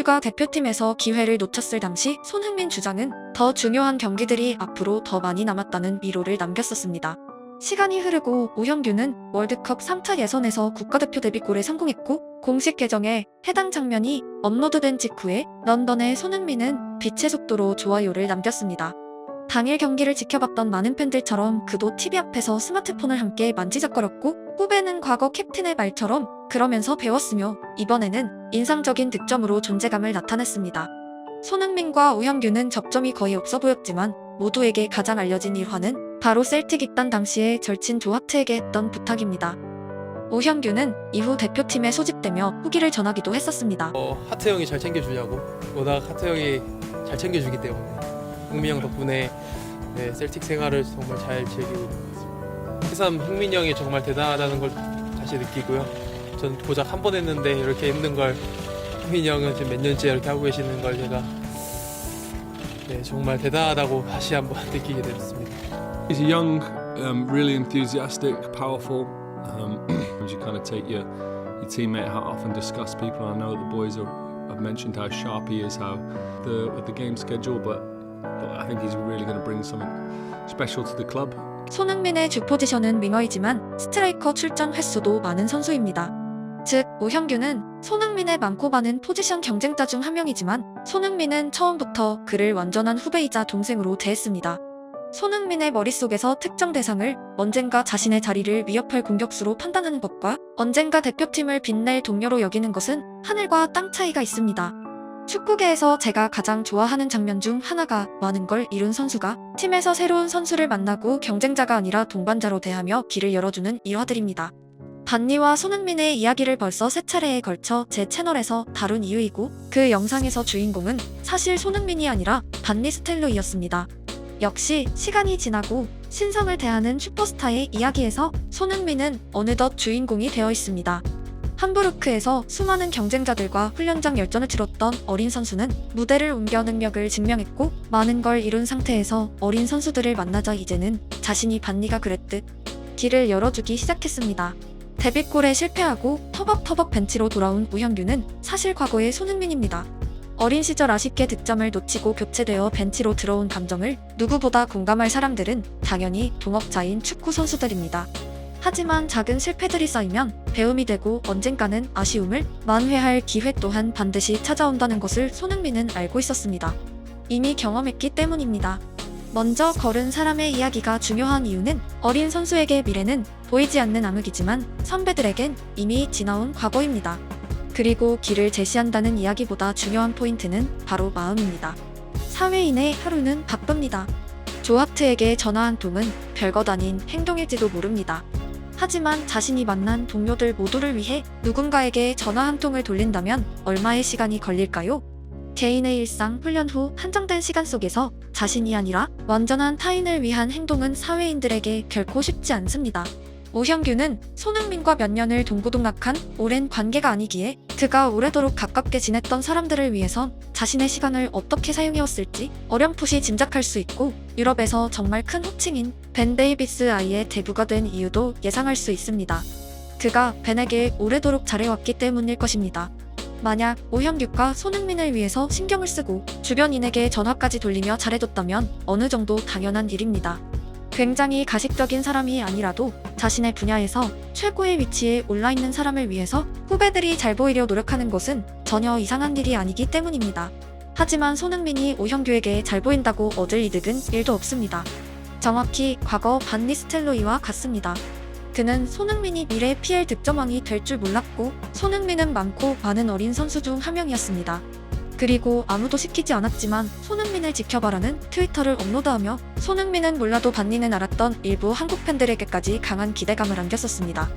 우현규가 대표팀에서 기회를 놓쳤을 당시 손흥민 주장은 더 중요한 경기들이 앞으로 더 많이 남았다는 위로를 남겼었습니다. 시간이 흐르고 우현규는 월드컵 3차 예선에서 국가대표 데뷔골에 성공했고 공식 계정에 해당 장면이 업로드된 직후에 런던의 손흥민은 빛의 속도로 좋아요를 남겼습니다. 당일 경기를 지켜봤던 많은 팬들처럼 그도 TV 앞에서 스마트폰을 함께 만지작거렸고 후배는 과거 캡틴의 말처럼 그러면서 배웠으며 이번에는 인상적인 득점으로 존재감을 나타냈습니다. 손흥민과 우현규는 접점이 거의 없어 보였지만 모두에게 가장 알려진 일화는 바로 셀틱 입단 당시에 절친 조 하트에게 했던 부탁입니다. 우현규는 이후 대표팀에 소집되며 후기를 전하기도 했었습니다. 하트 형이 잘 챙겨주냐고. 워낙 하트 형이 잘 챙겨주기 때문에 흥민 형 덕분에 셀틱 생활을 정말 잘 즐기고 있습니다. 새삼 흥민 형이 정말 대단하다는 걸 다시 느끼고요. 전 고작 한 번 했는데 이렇게 힘든 걸 흥민 형은 지금 몇 년째 이렇게 하고 계시는 걸 제가 정말 대단하다고 다시 한번 느끼게 되었습니다. He's a young, really enthusiastic, powerful. You kind of take your teammate hat off and discuss people. And I know the boys have mentioned how sharp he is, how with the game schedule, but I think he's really going to bring something special to the club. 손흥민의 주 포지션은 윙어이지만 스트라이커 출전 횟수도 많은 선수입니다. 즉, 우현규는 손흥민의 많고 많은 포지션 경쟁자 중 한 명이지만 손흥민은 처음부터 그를 완전한 후배이자 동생으로 대했습니다. 손흥민의 머릿속에서 특정 대상을 언젠가 자신의 자리를 위협할 공격수로 판단하는 것과 언젠가 대표팀을 빛낼 동료로 여기는 것은 하늘과 땅 차이가 있습니다. 축구계에서 제가 가장 좋아하는 장면 중 하나가 많은 걸 이룬 선수가 팀에서 새로운 선수를 만나고 경쟁자가 아니라 동반자로 대하며 길을 열어주는 일화들입니다. 반니와 손흥민의 이야기를 벌써 3차례에 걸쳐 제 채널에서 다룬 이유이고 그 영상에서 주인공은 사실 손흥민이 아니라 반니 스텔로이였습니다. 역시 시간이 지나고 신성을 대하는 슈퍼스타의 이야기에서 손흥민은 어느덧 주인공이 되어 있습니다. 함부르크에서 수많은 경쟁자들과 훈련장 열전을 치렀던 어린 선수는 무대를 옮겨 능력을 증명했고 많은 걸 이룬 상태에서 어린 선수들을 만나자 이제는 자신이 반니가 그랬듯 길을 열어주기 시작했습니다. 데뷔골에 실패하고 터벅터벅 벤치로 돌아온 우현규는 사실 과거의 손흥민입니다. 어린 시절 아쉽게 득점을 놓치고 교체되어 벤치로 들어온 감정을 누구보다 공감할 사람들은 당연히 동업자인 축구 선수들입니다. 하지만 작은 실패들이 쌓이면 배움이 되고 언젠가는 아쉬움을 만회할 기회 또한 반드시 찾아온다는 것을 손흥민은 알고 있었습니다. 이미 경험했기 때문입니다. 먼저 걸은 사람의 이야기가 중요한 이유는 어린 선수에게 미래는 보이지 않는 암흑이지만 선배들에겐 이미 지나온 과거입니다. 그리고 길을 제시한다는 이야기보다 중요한 포인트는 바로 마음입니다. 사회인의 하루는 바쁩니다. 조하트에게 전화 한 통은 별것 아닌 행동일지도 모릅니다. 하지만 자신이 만난 동료들 모두를 위해 누군가에게 전화 한 통을 돌린다면 얼마의 시간이 걸릴까요? 개인의 일상, 훈련 후 한정된 시간 속에서 자신이 아니라 완전한 타인을 위한 행동은 사회인들에게 결코 쉽지 않습니다. 우현규는 손흥민과 몇 년을 동고동락한 오랜 관계가 아니기에 그가 오래도록 가깝게 지냈던 사람들을 위해선 자신의 시간을 어떻게 사용해왔을지 어렴풋이 짐작할 수 있고 유럽에서 정말 큰 호칭인 벤 데이비스 아이의 대부가 된 이유도 예상할 수 있습니다. 그가 벤에게 오래도록 잘해왔기 때문일 것입니다. 만약 우현규가 손흥민을 위해서 신경을 쓰고 주변인에게 전화까지 돌리며 잘해줬다면 어느 정도 당연한 일입니다. 굉장히 가식적인 사람이 아니라도 자신의 분야에서 최고의 위치에 올라있는 사람을 위해서 후배들이 잘 보이려 노력하는 것은 전혀 이상한 일이 아니기 때문입니다. 하지만 손흥민이 우현규에게 잘 보인다고 얻을 이득은 1도 없습니다. 정확히 과거 반니 스텔로이와 같습니다. 그는 손흥민이 미래 PL 득점왕이 될 줄 몰랐고 손흥민은 많고 많은 어린 선수 중 한 명이었습니다. 그리고 아무도 시키지 않았지만 손흥민을 지켜봐라는 트위터를 업로드하며 손흥민은 몰라도 반니는 알았던 일부 한국 팬들에게까지 강한 기대감을 안겼었습니다.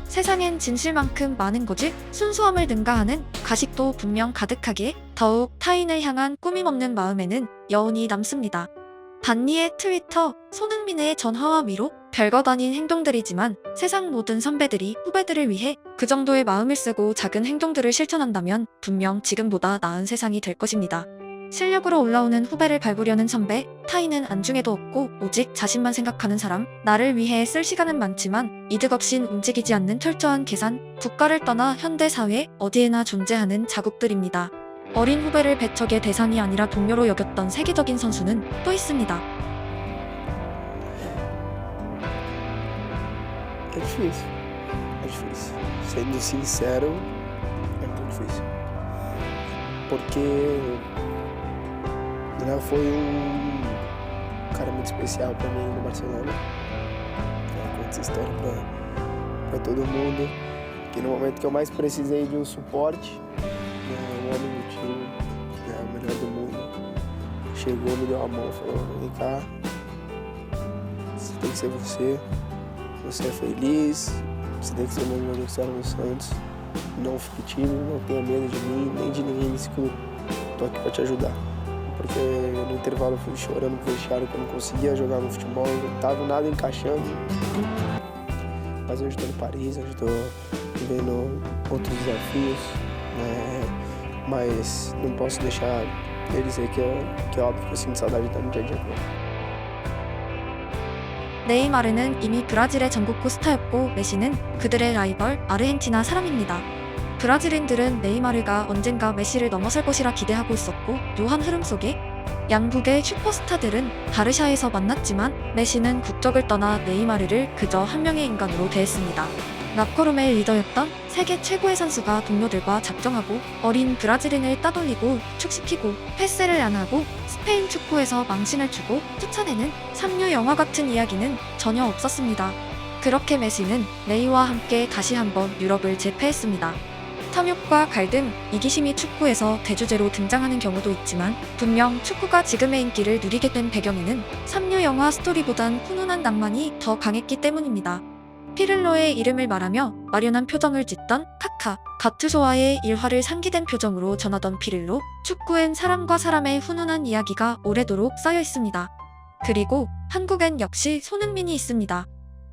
세상엔 진실만큼 많은 거짓, 순수함을 능가하는 가식도 분명 가득하기에 더욱 타인을 향한 꾸밈 없는 마음에는 여운이 남습니다. 반니의 트위터, 손흥민의 전화와 위로, 별것 아닌 행동들이지만 세상 모든 선배들이 후배들을 위해 그 정도의 마음을 쓰고 작은 행동들을 실천한다면 분명 지금보다 나은 세상이 될 것입니다. 실력으로 올라오는 후배를 밟으려는 선배, 타인은 안중에도 없고 오직 자신만 생각하는 사람, 나를 위해 쓸 시간은 많지만 이득 없인 움직이지 않는 철저한 계산, 국가를 떠나 현대사회 어디에나 존재하는 자국들입니다. 어린 후배를 배척의 대상이 아니라 동료로 여겼던 세계적인 선수는 또 있습니다. É difícil. É difícil. Sendo sincero, é muito difícil. Porque já foi cara muito especial para mim no Barcelona. Conta essa história para todo mundo. Que no momento que eu mais precisei de suporte, o homem do time, o melhor do mundo, chegou, me deu a mão e falou: vem cá, você tem que ser você. Você é feliz, você tem que ser o meu jogador que está no Santos. Não fique tímido, não tenha medo de mim, nem de ninguém nesse clube. Estou aqui para te ajudar. Porque no intervalo eu fui chorando pro vestiário que eu não conseguia jogar no futebol, não estava nada encaixando. Mas hoje estou no Paris, hoje estou vivendo outros desafios. Mas não posso deixar de dizer que é óbvio que eu sinto saudade de estar no dia a dia com ele. 네이마르는 이미 브라질의 전국구 스타였고 메시는 그들의 라이벌 아르헨티나 사람입니다. 브라질인들은 네이마르가 언젠가 메시를 넘어설 것이라 기대하고 있었고 묘한 흐름 속에 양국의 슈퍼스타들은 바르샤에서 만났지만 메시는 국적을 떠나 네이마르를 그저 한 명의 인간으로 대했습니다. 라커룸의 리더였던 세계 최고의 선수가 동료들과 작정하고 어린 브라질인을 따돌리고 축시키고 패스를 안 하고 스페인 축구에서 망신을 주고 쫓아내는 삼류 영화 같은 이야기는 전혀 없었습니다. 그렇게 메시는 네이와 함께 다시 한번 유럽을 제패했습니다. 탐욕과 갈등, 이기심이 축구에서 대주제로 등장하는 경우도 있지만 분명 축구가 지금의 인기를 누리게 된 배경에는 삼류 영화 스토리보단 훈훈한 낭만이 더 강했기 때문입니다. 피를로의 이름을 말하며 마련한 표정을 짓던 카카, 가투소와의 일화를 상기된 표정으로 전하던 피를로, 축구엔 사람과 사람의 훈훈한 이야기가 오래도록 쌓여 있습니다. 그리고 한국엔 역시 손흥민이 있습니다.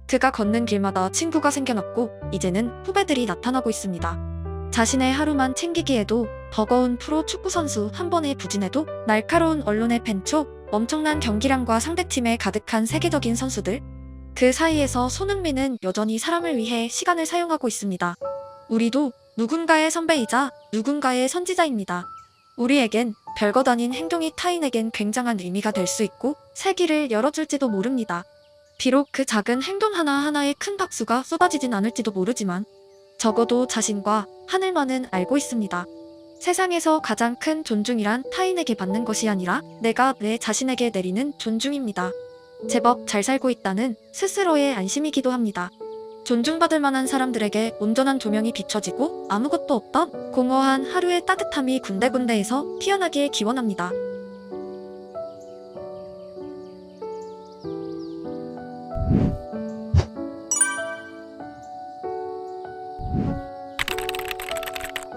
그가 걷는 길마다 친구가 생겨났고 이제는 후배들이 나타나고 있습니다. 자신의 하루만 챙기기에도 버거운 프로 축구 선수 한 번에 부진해도 날카로운 언론의 팬초, 엄청난 경기량과 상대팀에 가득한 세계적인 선수들, 그 사이에서 손흥민은 여전히 사람을 위해 시간을 사용하고 있습니다. 우리도 누군가의 선배이자 누군가의 선지자입니다. 우리에겐 별것 아닌 행동이 타인에겐 굉장한 의미가 될 수 있고 새 길을 열어줄지도 모릅니다. 비록 그 작은 행동 하나하나에 큰 박수가 쏟아지진 않을지도 모르지만 적어도 자신과 하늘만은 알고 있습니다. 세상에서 가장 큰 존중이란 타인에게 받는 것이 아니라 내가 내 자신에게 내리는 존중입니다. 제법 잘 살고 있다는 스스로의 안심이기도 합니다. 존중받을 만한 사람들에게 온전한 조명이 비춰지고 아무것도 없던 공허한 하루의 따뜻함이 군데군데에서 피어나길 기원합니다.